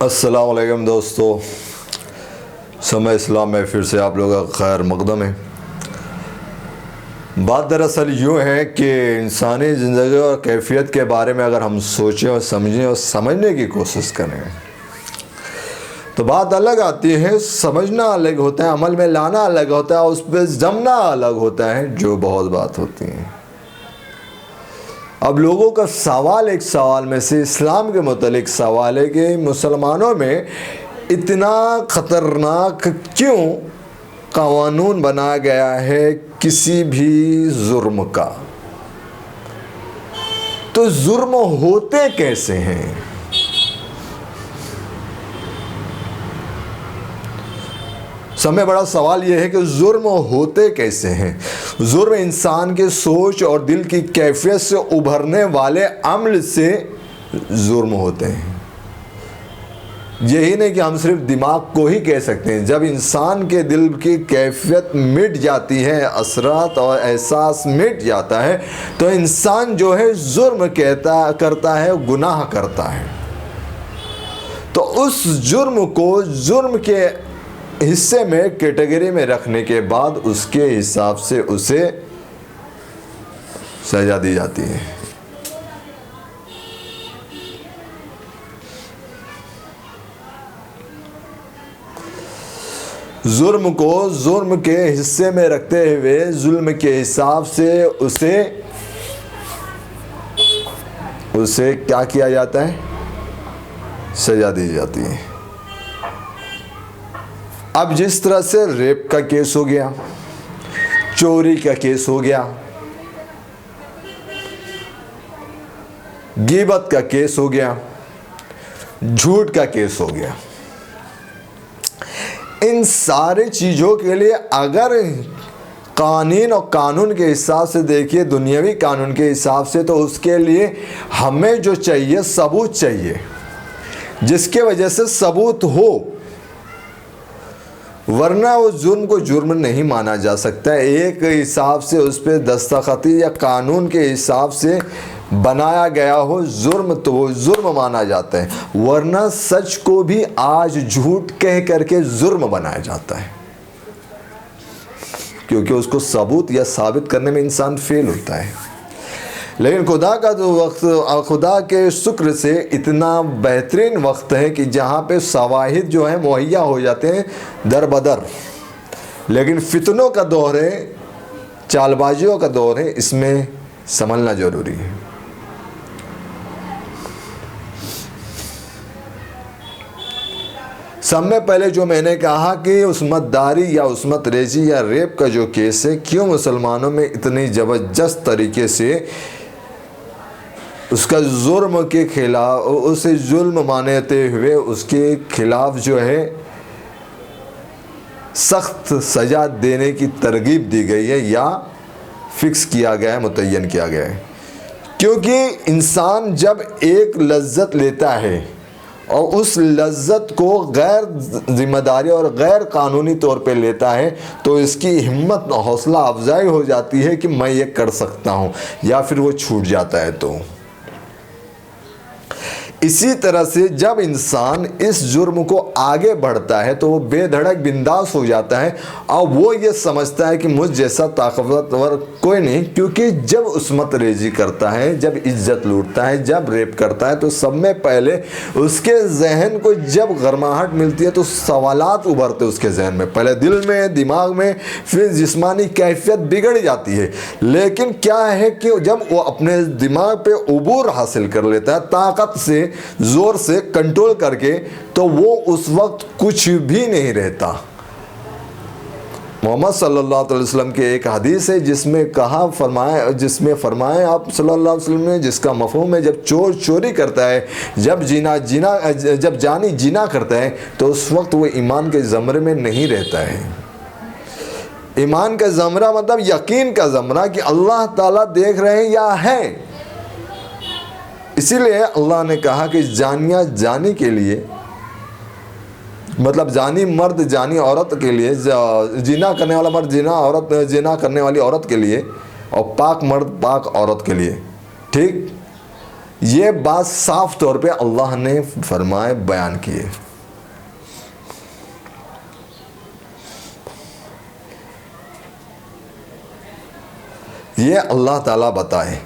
अस्सलाम वालेकुम दोस्तों, समय इस्लाम में फिर से आप लोगों का खैर मकदम है। बात दरअसल यूँ है कि इंसानी ज़िंदगी और कैफियत के बारे में अगर हम सोचें और समझें और समझने की कोशिश करें तो बात अलग आती है। समझना अलग होता है, अमल में लाना अलग होता है, उस पर जमना अलग होता है, जो बहुत बात होती है। अब लोगों का सवाल एक सवाल में से इस्लाम के मुतालिक सवाल है कि मुसलमानों में इतना ख़तरनाक क्यों कानून बनाया गया है किसी भी जुर्म का। तो जुर्म होते कैसे हैं? समय बड़ा सवाल यह है कि जुर्म होते कैसे हैं। जुर्म इंसान के सोच और दिल की कैफियत से उभरने वाले अमल से जुर्म होते हैं। यही नहीं कि हम सिर्फ दिमाग को ही कह सकते हैं। जब इंसान के दिल की कैफियत मिट जाती है, असरात और एहसास मिट जाता है, तो इंसान जो है जुर्म करता है, गुनाह करता है। तो उस जुर्म को जुर्म के हिस्से में कैटेगरी में रखने के बाद उसके हिसाब से उसे सजा दी जाती है। जुर्म को जुर्म के हिस्से में रखते हुए जुल्म के हिसाब से उसे क्या किया जाता है? सजा दी जाती है। अब जिस तरह से रेप का केस हो गया, चोरी का केस हो गया, गीबत का केस हो गया, झूठ का केस हो गया, इन सारी चीज़ों के लिए अगर कानून और कानून के हिसाब से देखिए, दुनियावी कानून के हिसाब से, तो उसके लिए हमें जो चाहिए सबूत चाहिए, जिसके वजह से सबूत हो, वरना उस जुर्म को जुर्म नहीं माना जा सकता। एक हिसाब से उस पर दस्तखती या कानून के हिसाब से बनाया गया हो जुर्म, तो वो जुर्म माना जाता है। वरना सच को भी आज झूठ कह करके जुर्म बनाया जाता है, क्योंकि उसको सबूत या साबित करने में इंसान फेल होता है। लेकिन खुदा का जो वक्त, खुदा के शुक्र से इतना बेहतरीन वक्त है कि जहाँ पे शवाहिद जो है मुहैया हो जाते हैं दर बदर। लेकिन फितनों का दौर है, चालबाजियों का दौर है, इसमें संभलना ज़रूरी है। सब में पहले जो मैंने कहा कि उस्मतदारी या उस्मत रेजी या रेप का जो केस है, क्यों मुसलमानों में इतनी ज़बरदस्त तरीके से उसका जुर्म के खिलाफ, उसे जुल्म मानते हुए उसके खिलाफ जो है सख्त सज़ा देने की तरगीब दी गई है या फिक्स किया गया है, मुतय्यन किया गया है। क्योंकि इंसान जब एक लज्जत लेता है और उस लज्जत को गैर जिम्मेदारी और गैर कानूनी तौर पे लेता है, तो इसकी हिम्मत हौसला अफजाई हो जाती है कि मैं ये कर सकता हूँ, या फिर वो छूट जाता है। तो इसी तरह से जब इंसान इस जुर्म को आगे बढ़ता है तो वो बेधड़क बिंदास हो जाता है और वो ये समझता है कि मुझ जैसा ताकतवर कोई नहीं। क्योंकि जब उस्मत रेजी करता है, जब इज्जत लूटता है, जब रेप करता है, तो सब में पहले उसके जहन को जब गर्माहट मिलती है तो सवालात उभरते उसके जहन में, पहले दिल में, दिमाग में, फिर जिस्मानी कैफियत बिगड़ जाती है। लेकिन क्या है कि जब वो अपने दिमाग पे उबूर हासिल कर लेता है, ताकत से, जोर से कंट्रोल करके, तो वो उस वक्त कुछ भी नहीं रहता। मोहम्मद सल्लल्लाहु अलैहि वसल्लम के एक हदीस है जिसमें फरमाया आप सल्लल्लाहु अलैहि वसल्लम ने, जिसका मफहूम है जब चोर चोरी करता है, जब जानी जिना करता है, तो उस वक्त वो ईमान के ज़मरे में नहीं रहता है। ईमान का ज़मरा मतलब यकीन का ज़मरा कि अल्लाह ताला देख रहे हैं या है। इसीलिए अल्लाह ने कहा कि जानिया जानी के लिए, मतलब जानी मर्द जानी औरत के लिए, जिना करने वाला मर्द जिना करने वाली औरत के लिए, और पाक मर्द पाक औरत के लिए। ठीक, ये बात साफ तौर पे अल्लाह ने फरमाए बयान किए। ये अल्लाह ताला बताए।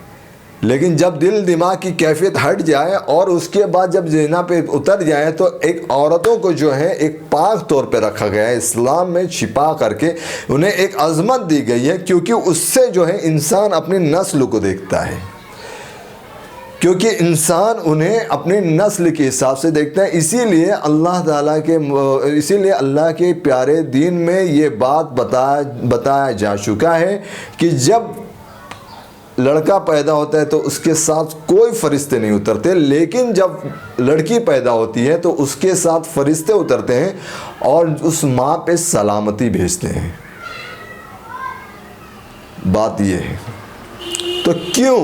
लेकिन जब दिल दिमाग की कैफियत हट जाए और उसके बाद जब ज़िना पे उतर जाए तो एक औरतों को जो है एक पाक तौर पे रखा गया है, इस्लाम में छिपा करके उन्हें एक अज़मत दी गई है, क्योंकि उससे जो है इंसान अपनी नस्ल को देखता है, क्योंकि इंसान उन्हें अपनी नस्ल के हिसाब से देखता है। इसीलिए अल्लाह के प्यारे दीन में ये बात बताया जा चुका है कि जब लड़का पैदा होता है तो उसके साथ कोई फरिश्ते नहीं उतरते, लेकिन जब लड़की पैदा होती है तो उसके साथ फरिश्ते उतरते हैं और उस माँ पे सलामती भेजते हैं। बात ये है। तो क्यों?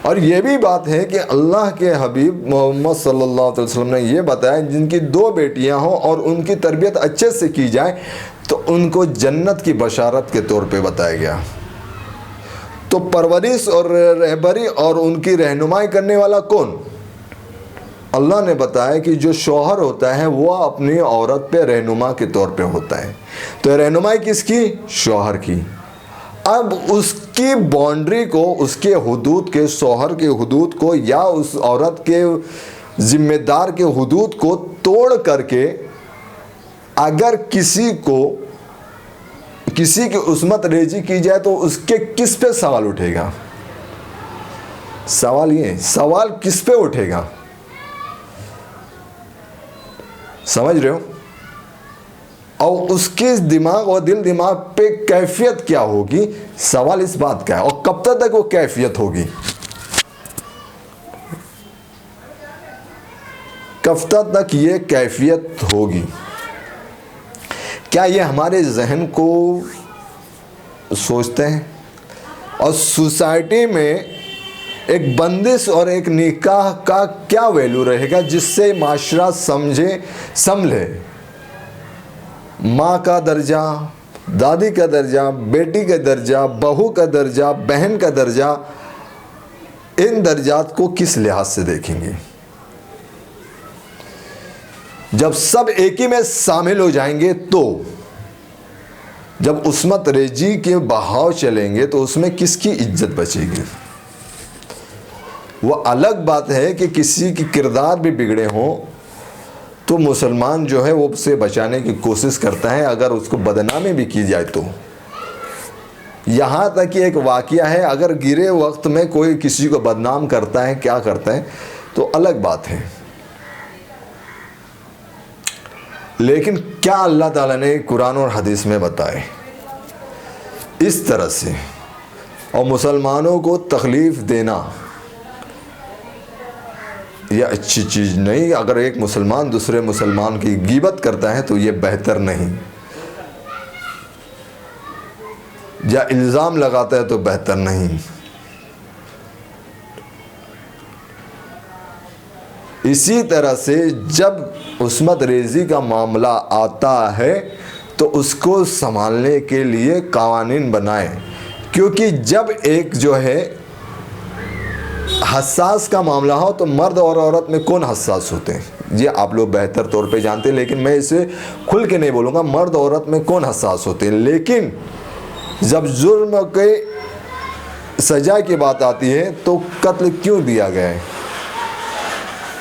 और ये भी बात है कि अल्लाह के हबीब मोहम्मद सल्लल्लाहु अलैहि वसल्लम ने ये बताया, जिनकी 2 बेटियां हों और उनकी तरबियत अच्छे से की जाए तो उनको जन्नत की बशारत के तौर पे बताया गया। तो परवरिश और रहबरी और उनकी रहनुमाई करने वाला कौन? अल्लाह ने बताया कि जो शौहर होता है वो अपनी औरत पे रहनुमा के तौर पे होता है। तो रहनुमाई किसकी? शौहर की। अब उसकी बाउंड्री को, उसके हुदूद के, शौहर के हुदूद को या उस औरत के जिम्मेदार के हुदूद को तोड़ करके अगर किसी की उस्मत रेजी की जाए तो उसके किस पे सवाल उठेगा? सवाल किस पे उठेगा? समझ रहे हो? और उसके दिमाग और दिल दिमाग पे कैफियत क्या होगी? सवाल इस बात का है। और कब तक वो कैफियत होगी? कब तक ये कैफियत होगी? क्या ये हमारे जहन को सोचते हैं? और सोसाइटी में एक बंदिश और एक निकाह का क्या वैल्यू रहेगा जिससे माशरा संभले? माँ का दर्जा, दादी का दर्जा, बेटी का दर्जा, बहू का दर्जा, बहन का दर्जा, इन दर्जात को किस लिहाज से देखेंगे? जब सब एक ही में शामिल हो जाएंगे तो जब उस्मत रेजी के बहाव चलेंगे तो उसमें किसकी इज्जत बचेगी? वो अलग बात है कि किसी की किरदार भी बिगड़े हों तो मुसलमान जो है वो उसे बचाने की कोशिश करता है, अगर उसको बदनामी भी की जाए तो। यहाँ तक कि एक वाक़या है, अगर गिरे वक्त में कोई किसी को बदनाम करता है, क्या करता है, तो अलग बात है। लेकिन क्या अल्लाह ताला ने कुरान और हदीस में बताए इस तरह से? और मुसलमानों को तकलीफ़ देना यह अच्छी चीज़ नहीं। अगर एक मुसलमान दूसरे मुसलमान की गिबत करता है तो ये बेहतर नहीं, या इल्ज़ाम लगाता है तो बेहतर नहीं। इसी तरह से जब उस्मत रेज़ी का मामला आता है तो उसको संभालने के लिए कानून बनाए, क्योंकि जब एक जो है हसास का मामला हो तो मर्द और औरत में कौन हसास होते हैं, ये आप लोग बेहतर तौर पे जानते हैं, लेकिन मैं इसे खुल के नहीं बोलूँगा। मर्द औरत में कौन हसास होते हैं, लेकिन जब जुर्म के सज़ा की बात आती है तो कत्ल क्यों दिया गया है?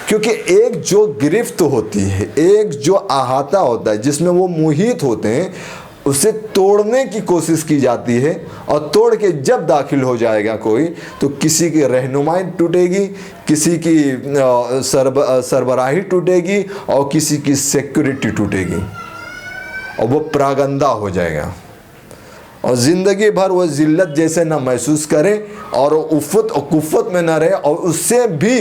क्योंकि एक जो गिरफ्त होती है, एक जो अहाता होता है जिसमें वो मुहित होते हैं, उसे तोड़ने की कोशिश की जाती है। और तोड़ के जब दाखिल हो जाएगा कोई तो किसी की रहनुमाई टूटेगी, किसी की सरबराही टूटेगी और किसी की सिक्योरिटी टूटेगी और वो प्रागंदा हो जाएगा और ज़िंदगी भर वो ज़िल्लत जैसे ना महसूस करे और उफ़्फ़त और कुफ़्फ़त में ना रहे, और उससे भी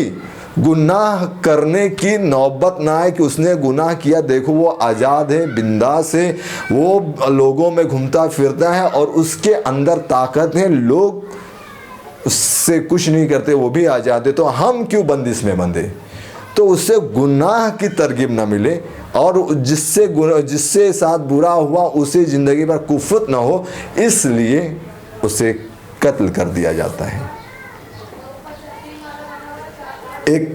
गुनाह करने की नौबत ना आए कि उसने गुनाह किया। देखो वो आज़ाद है, बिंदास है, वो लोगों में घूमता फिरता है और उसके अंदर ताकत है, लोग उससे कुछ नहीं करते, वो भी आज़ाद है, तो हम क्यों बंदिश में बंधे? तो उससे गुनाह की तरगीब ना मिले और जिससे साथ बुरा हुआ उसे ज़िंदगी भर कुफ़्फ़त ना हो, इसलिए उसे कत्ल कर दिया जाता है। एक